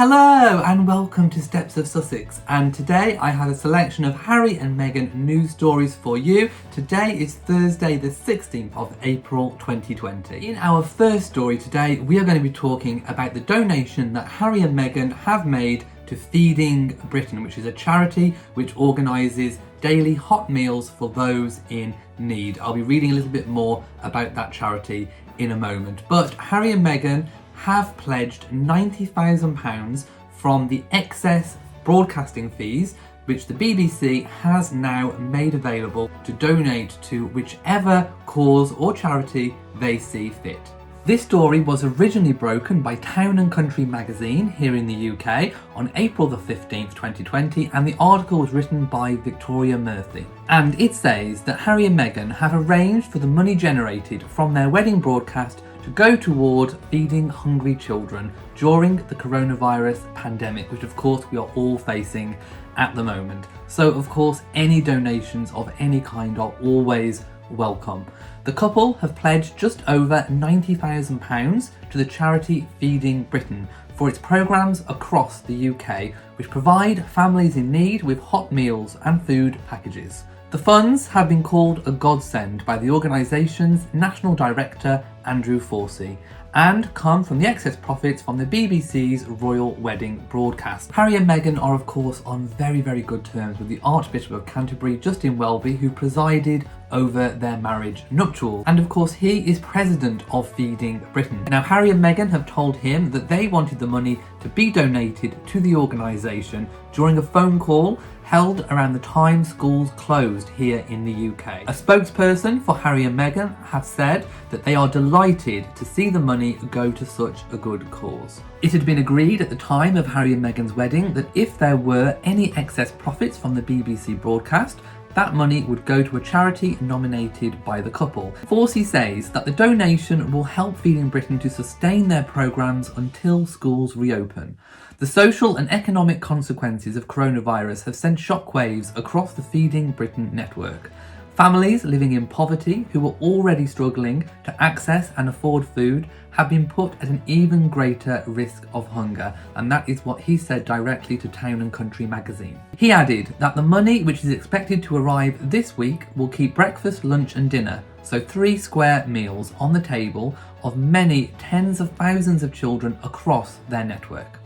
Hello and welcome to Steps of Sussex, and today I have a selection of Harry and Meghan news stories for you. Today is Thursday the 16th of April 2020. In our first story today we are going to be talking about the donation that Harry and Meghan have made to Feeding Britain, which is a charity which organises daily hot meals for those in need. I'll be reading a little bit more about that charity in a moment, but Harry and Meghan have pledged £90,000 from the excess broadcasting fees, which the BBC has now made available to donate to whichever cause or charity they see fit. This story was originally broken by Town & Country magazine here in the UK on April the 15th, 2020, and the article was written by Victoria Murphy. And it says that Harry and Meghan have arranged for the money generated from their wedding broadcast to go toward feeding hungry children during the coronavirus pandemic, which of course we are all facing at the moment. So of course any donations of any kind are always welcome. The couple have pledged just over £90,000 to the charity Feeding Britain for its programmes across the UK, which provide families in need with hot meals and food packages. The funds have been called a godsend by the organisation's National Director Andrew Forsey and come from the excess profits from the BBC's royal wedding broadcast. Harry and Meghan are of course on very good terms with the Archbishop of Canterbury, Justin Welby, who presided over their marriage nuptials, and of course he is president of Feeding Britain. Now Harry and Meghan have told him that they wanted the money to be donated to the organisation during a phone call held around the time schools closed here in the UK. A spokesperson for Harry and Meghan have said that they are delighted to see the money go to such a good cause. It had been agreed at the time of Harry and Meghan's wedding that if there were any excess profits from the BBC broadcast, that money would go to a charity nominated by the couple. Forsey says that the donation will help Feeding Britain to sustain their programmes until schools reopen. The social and economic consequences of coronavirus have sent shockwaves across the Feeding Britain network. Families living in poverty who were already struggling to access and afford food have been put at an even greater risk of hunger, and that is what he said directly to Town & Country magazine. He added that the money, which is expected to arrive this week, will keep breakfast, lunch and dinner, so 3 square meals, on the table of many tens of thousands of children across their network.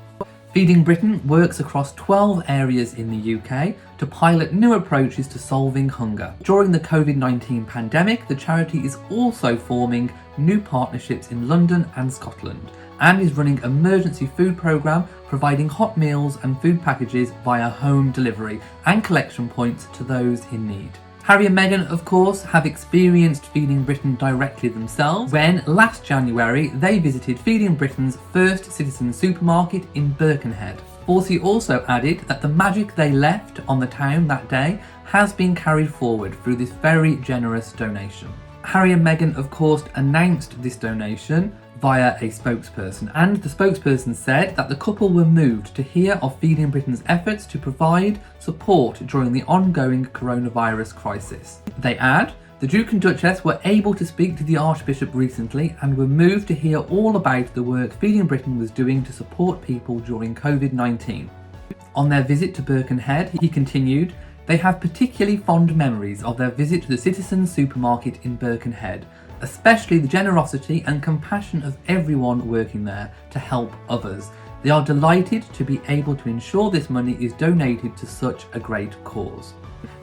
Feeding Britain works across 12 areas in the UK to pilot new approaches to solving hunger. During the COVID-19 pandemic, the charity is also forming new partnerships in London and Scotland, and is running an emergency food programme providing hot meals and food packages via home delivery and collection points to those in need. Harry and Meghan, of course, have experienced Feeding Britain directly themselves when last January they visited Feeding Britain's first citizen supermarket in Birkenhead. Forsey also added that the magic they left on the town that day has been carried forward through this very generous donation. Harry and Meghan, of course, announced this donation via a spokesperson, and the spokesperson said that the couple were moved to hear of Feeding Britain's efforts to provide support during the ongoing coronavirus crisis. They add, the Duke and Duchess were able to speak to the Archbishop recently and were moved to hear all about the work Feeding Britain was doing to support people during COVID-19. On their visit to Birkenhead, he continued, they have particularly fond memories of their visit to the citizen supermarket in Birkenhead, especially the generosity and compassion of everyone working there to help others. They are delighted to be able to ensure this money is donated to such a great cause.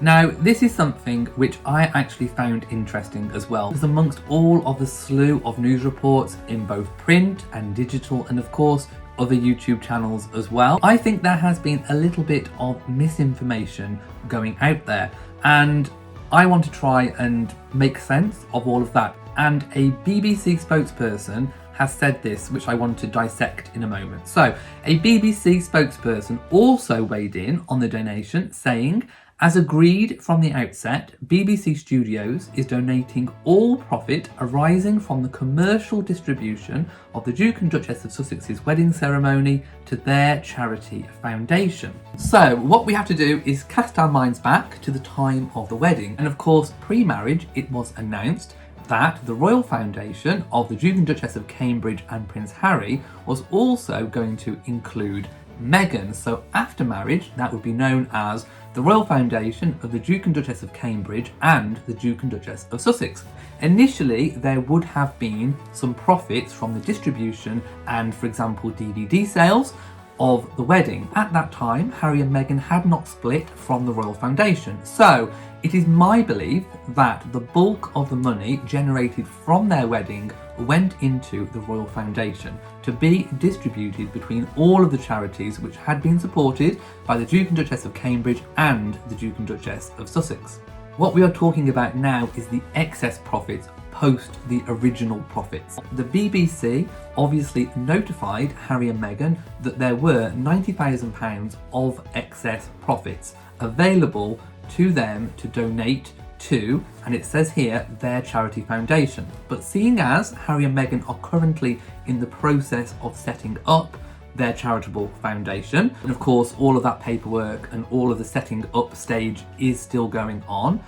Now, this is something which I actually found interesting as well, because amongst all of the slew of news reports in both print and digital, and of course other YouTube channels as well, I think there has been a little bit of misinformation going out there, and I want to try and make sense of all of that. And a BBC spokesperson has said this, which I want to dissect in a moment. So, a BBC spokesperson also weighed in on the donation, saying, as agreed from the outset, BBC Studios is donating all profit arising from the commercial distribution of the Duke and Duchess of Sussex's wedding ceremony to their charity foundation. So what we have to do is cast our minds back to the time of the wedding. And of course, pre-marriage, it was announced that the Royal Foundation of the Duke and Duchess of Cambridge and Prince Harry was also going to include Meghan. So after marriage, that would be known as the Royal Foundation of the Duke and Duchess of Cambridge and the Duke and Duchess of Sussex. Initially, there would have been some profits from the distribution and, for example, DVD sales of the wedding. At that time, Harry and Meghan had not split from the Royal Foundation. So it is my belief that the bulk of the money generated from their wedding went into the Royal Foundation to be distributed between all of the charities which had been supported by the Duke and Duchess of Cambridge and the Duke and Duchess of Sussex. What we are talking about now is the excess profits post the original profits. The BBC obviously notified Harry and Meghan that there were £90,000 of excess profits available to them to donate to, and it says here, their charity foundation. But seeing as Harry and Meghan are currently in the process of setting up their charitable foundation, and of course all of that paperwork and all of the setting up stage is still going on,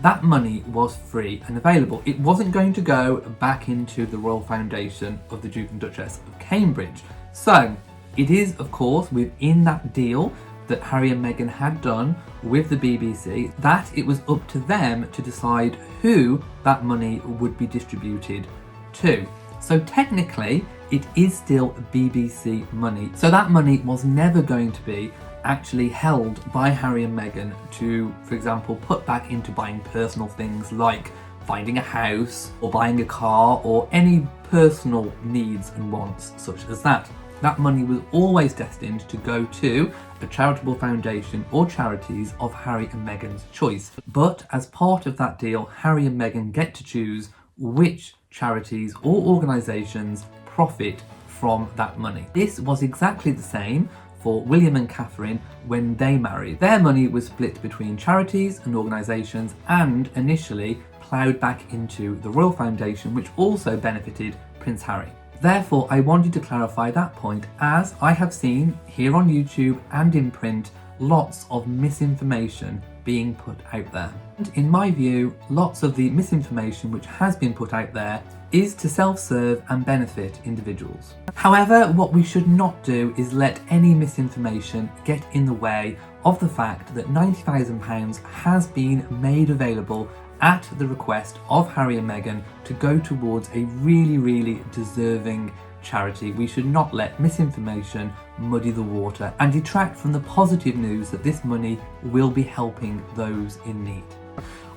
that money was free and available. It wasn't going to go back into the Royal Foundation of the Duke and Duchess of Cambridge. So it is, of course, within that deal that Harry and Meghan had done with the BBC that it was up to them to decide who that money would be distributed to. So technically, it is still BBC money. So that money was never going to be actually held by Harry and Meghan to, for example, put back into buying personal things like finding a house or buying a car or any personal needs and wants such as that. That money was always destined to go to a charitable foundation or charities of Harry and Meghan's choice. But as part of that deal, Harry and Meghan get to choose which charities or organisations profit from that money. This was exactly the same for William and Catherine when they married. Their money was split between charities and organisations and initially ploughed back into the Royal Foundation, which also benefited Prince Harry. Therefore, I wanted to clarify that point, as I have seen here on YouTube and in print lots of misinformation being put out there. And in my view, lots of the misinformation which has been put out there is to self-serve and benefit individuals. However, what we should not do is let any misinformation get in the way of the fact that £90,000 has been made available at the request of Harry and Meghan to go towards a really deserving charity. We should not let misinformation muddy the water and detract from the positive news that this money will be helping those in need.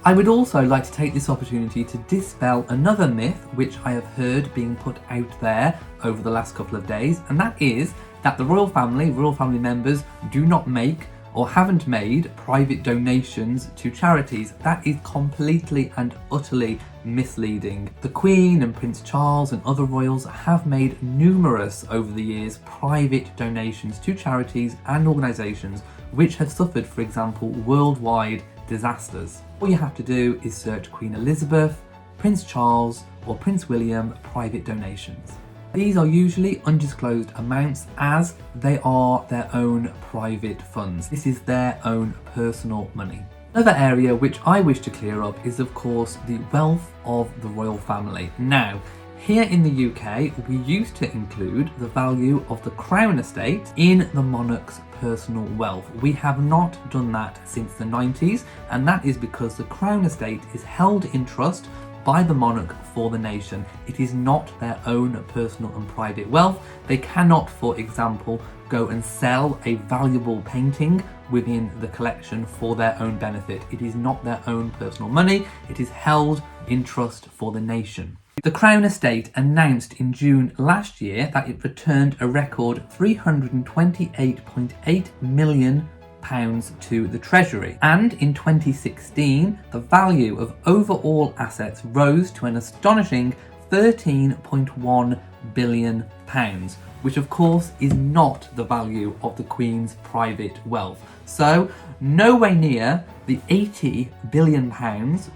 I would also like to take this opportunity to dispel another myth which I have heard being put out there over the last couple of days, and that is that the royal family members do not make or haven't made private donations to charities. That is completely and utterly misleading. The Queen and Prince Charles and other royals have made numerous over the years private donations to charities and organisations which have suffered, for example, worldwide disasters. All you have to do is search Queen Elizabeth, Prince Charles or Prince William private donations. These are usually undisclosed amounts as they are their own private funds. This is their own personal money. Another area which I wish to clear up is, of course, the wealth of the royal family. Now, here in the UK, we used to include the value of the Crown estate in the monarch's personal wealth. We have not done that since the 90s, and that is because the Crown estate is held in trust by the monarch for the nation. It is not their own personal and private wealth. They cannot, for example, go and sell a valuable painting within the collection for their own benefit. It is not their own personal money. It is held in trust for the nation. The Crown Estate announced in June last year that it returned a record £328.8 million to the Treasury, and in 2016 the value of overall assets rose to an astonishing £13.1 billion, which of course is not the value of the Queen's private wealth. So nowhere near the £80 billion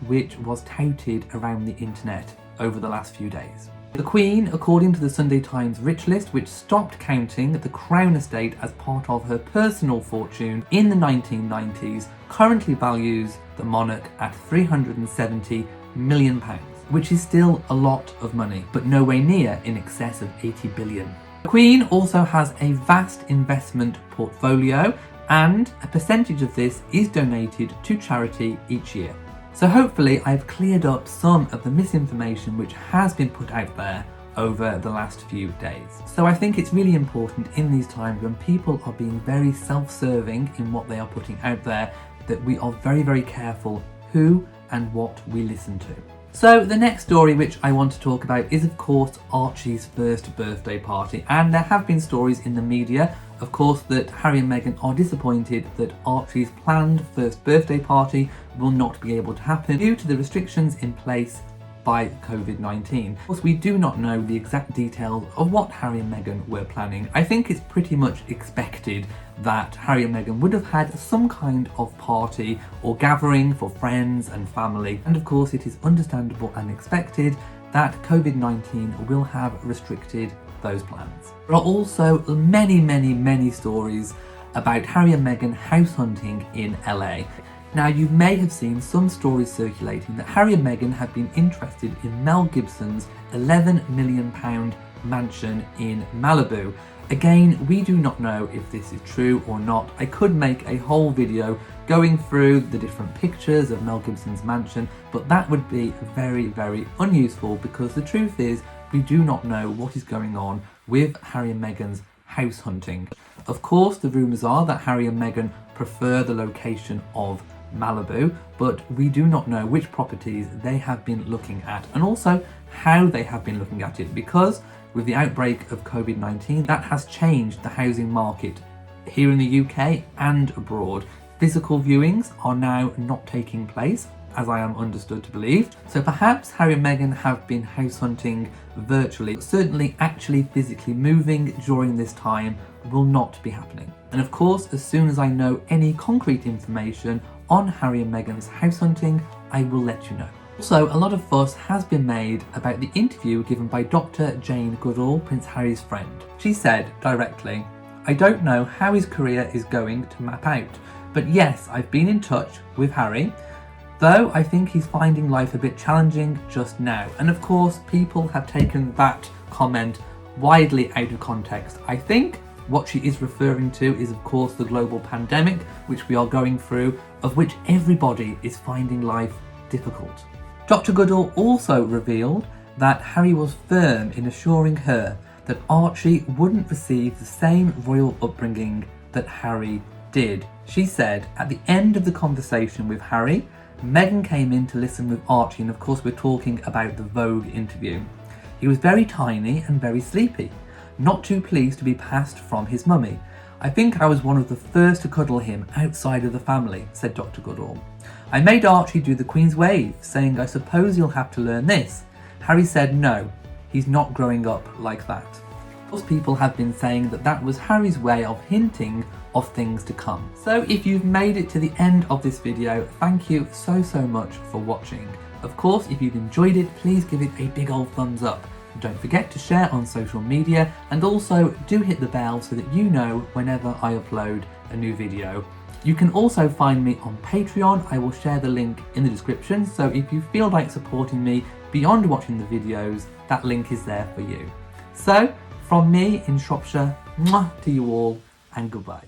which was touted around the internet over the last few days. The Queen, according to the Sunday Times Rich List, which stopped counting the Crown Estate as part of her personal fortune in the 1990s, currently values the monarch at £370 million. which is still a lot of money, but nowhere near in excess of 80 billion. The Queen also has a vast investment portfolio, and a percentage of this is donated to charity each year. So hopefully I've cleared up some of the misinformation which has been put out there over the last few days. So I think it's really important in these times when people are being very self-serving in what they are putting out there, that we are very, very careful who and what we listen to. So the next story which I want to talk about is of course Archie's first birthday party, and there have been stories in the media of course that Harry and Meghan are disappointed that Archie's planned first birthday party will not be able to happen due to the restrictions in place by COVID-19. Of course, we do not know the exact details of what Harry and Meghan were planning. I think it's pretty much expected that Harry and Meghan would have had some kind of party or gathering for friends and family. And of course, it is understandable and expected that COVID-19 will have restricted those plans. There are also many stories about Harry and Meghan house hunting in LA. Now, you may have seen some stories circulating that Harry and Meghan have been interested in Mel Gibson's £11 million mansion in Malibu. Again, we do not know if this is true or not. I could make a whole video going through the different pictures of Mel Gibson's mansion, but that would be very unuseful because the truth is we do not know what is going on with Harry and Meghan's house hunting. Of course, the rumours are that Harry and Meghan prefer the location of Malibu, but we do not know which properties they have been looking at and also how they have been looking at it, because with the outbreak of COVID-19 that has changed the housing market here in the UK and abroad. Physical viewings are now not taking place, as I am understood to believe, so perhaps Harry and Meghan have been house hunting virtually, but certainly actually physically moving during this time will not be happening. And of course, as soon as I know any concrete information on Harry and Meghan's house hunting, I will let you know. Also, a lot of fuss has been made about the interview given by Dr. Jane Goodall, Prince Harry's friend. She said directly, "I don't know how his career is going to map out, but yes, I've been in touch with Harry, though I think he's finding life a bit challenging just now." And of course, people have taken that comment widely out of context. I think what she is referring to is of course the global pandemic which we are going through, of which everybody is finding life difficult. Dr. Goodall also revealed that Harry was firm in assuring her that Archie wouldn't receive the same royal upbringing that Harry did. She said, at the end of the conversation with Harry, Meghan came in to listen with Archie, and of course we're talking about the Vogue interview. He was very tiny and very sleepy, not too pleased to be passed from his mummy. I think I was one of the first to cuddle him outside of the family, said Dr. Goodall. I made Archie do the Queen's wave, saying I suppose you'll have to learn this. Harry said no, he's not growing up like that. Most people have been saying that that was Harry's way of hinting of things to come. So if you've made it to the end of this video, thank you so much for watching. Of course, if you've enjoyed it, please give it a big old thumbs up. Don't forget to share on social media, and also do hit the bell so that you know whenever I upload a new video. You can also find me on Patreon. I will share the link in the description, so if you feel like supporting me beyond watching the videos, that link is there for you. So, from me in Shropshire, mwah to you all, and goodbye.